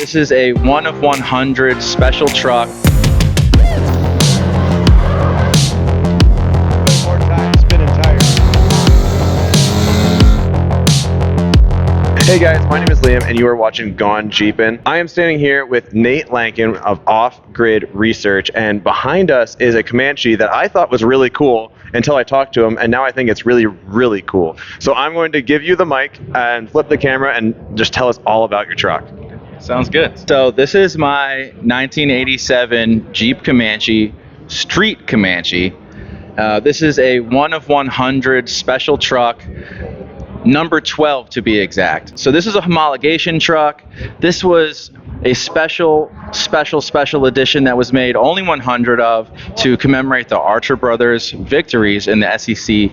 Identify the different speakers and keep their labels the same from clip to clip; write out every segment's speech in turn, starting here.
Speaker 1: This is a 1 of 100 special truck.
Speaker 2: More time spinning tires.
Speaker 3: Hey guys, my name is Liam and you are watching Gone Jeepin'. I am standing here with Nate Lankin of Off Grid Research, and behind us is a Comanche that I thought was really cool until I talked to him, and now I think it's really, really cool. So I'm going to give you the mic and flip the camera and just tell us all about your truck.
Speaker 1: Sounds good. So this is my 1987 Jeep Comanche, Street Comanche. This is a 1 of 100 special truck, number 12 to be exact. So this is a homologation truck. This was a special edition that was made only 100 of to commemorate the Archer Brothers victories in the SEC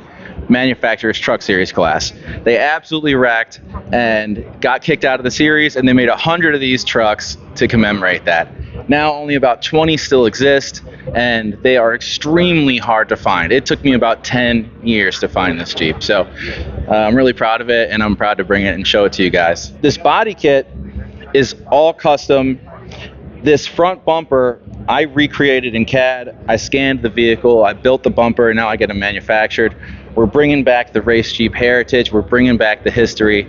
Speaker 1: Manufacturers Truck Series class. They absolutely wrecked and got kicked out of the series, and they made 100 of these trucks to commemorate that. Now only about 20 still exist, and they are extremely hard to find. It took me about 10 years to find this Jeep, so I'm really proud of it, and I'm proud to bring it and show it to you guys. This body kit is all custom. This front bumper I recreated in CAD. I scanned the vehicle, I built the bumper, and now I get it manufactured. We're bringing back the race Jeep heritage, we're bringing back the history,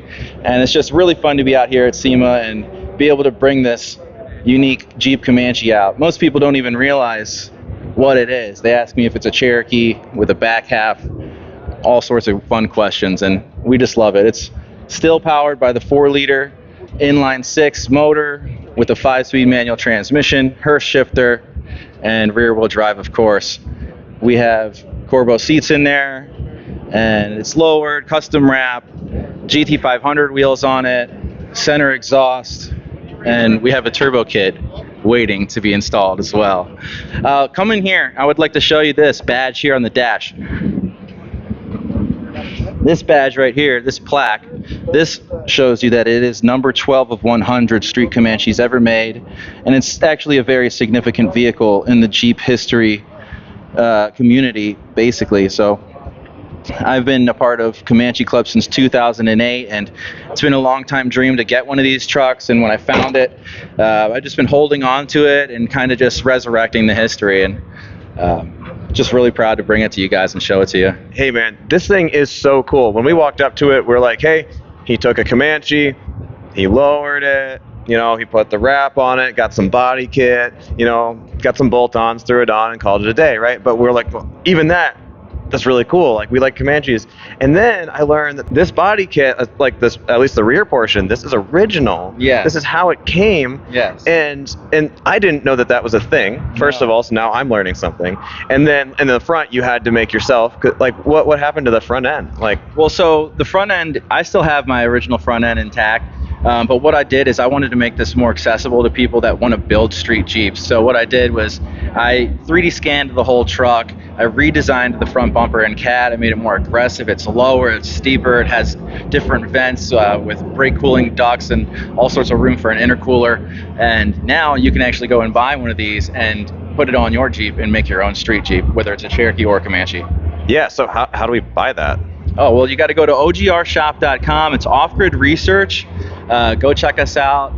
Speaker 1: and it's just really fun to be out here at SEMA and be able to bring this unique Jeep Comanche out. Most people don't even realize what it is. They ask me if it's a Cherokee with a back half, all sorts of fun questions, and we just love it. It's still powered by the 4-liter inline 6 motor with a 5-speed manual transmission, Hurst shifter, and rear wheel drive, of course. We have Corbeau seats in there, and it's lowered, custom wrap, GT500 wheels on it, center exhaust, and we have a turbo kit waiting to be installed as well. Come in here, I would like to show you this badge here on the dash. This badge right here, this plaque, this shows you that it is number 12 of 100 street Comanches ever made, and it's actually a very significant vehicle in the Jeep history community, basically. So I've been a part of Comanche Club since 2008, and it's been a long time dream to get one of these trucks, and when I found it, I've just been holding on to it and kind of just resurrecting the history, and just really proud to bring it to you guys and show it to you.
Speaker 3: Hey man, this thing is so cool. When we walked up to it, we're like, hey, he took a Comanche, he lowered it, you know, he put the wrap on it, got some body kit, you know, got some bolt-ons, threw it on, and called it a day, right? But we're like, well, even that's really cool. Like, we like Comanches. And then I learned that this body kit, like this, at least the rear portion, this is original.
Speaker 1: Yeah.
Speaker 3: This is how it came.
Speaker 1: Yes.
Speaker 3: And I didn't know that was a thing, first of all, so now I'm learning something. And then in the front, you had to make yourself. Like, what happened to the front end? Like,
Speaker 1: well, so the front end, I still have my original front end intact. But what I did is I wanted to make this more accessible to people that want to build street Jeeps. So what I did was I 3D scanned the whole truck. I redesigned the front bumper in CAD. I made it more aggressive. It's lower, it's steeper, it has different vents with brake cooling ducts and all sorts of room for an intercooler. And now you can actually go and buy one of these and put it on your Jeep and make your own street Jeep, whether it's a Cherokee or a Comanche.
Speaker 3: yeah, so how do we buy that?
Speaker 1: Oh, well, you got to go to ogrshop.com. It's Off Grid Research. Go check us out,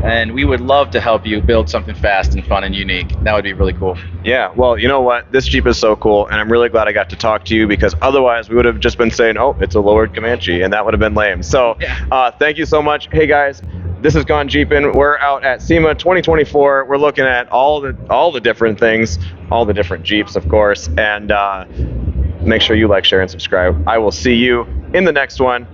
Speaker 1: and we would love to help you build something fast and fun and unique. That would be really cool.
Speaker 3: Yeah, well, you know what? This Jeep is so cool, and I'm really glad I got to talk to you, because otherwise we would have just been saying, oh, it's a lowered Comanche, and that would have been lame. So thank you so much. Hey, guys, this is Gone Jeepin'. We're out at SEMA 2024. We're looking at all the different things, all the different Jeeps, of course, and make sure you like, share, and subscribe. I will see you in the next one.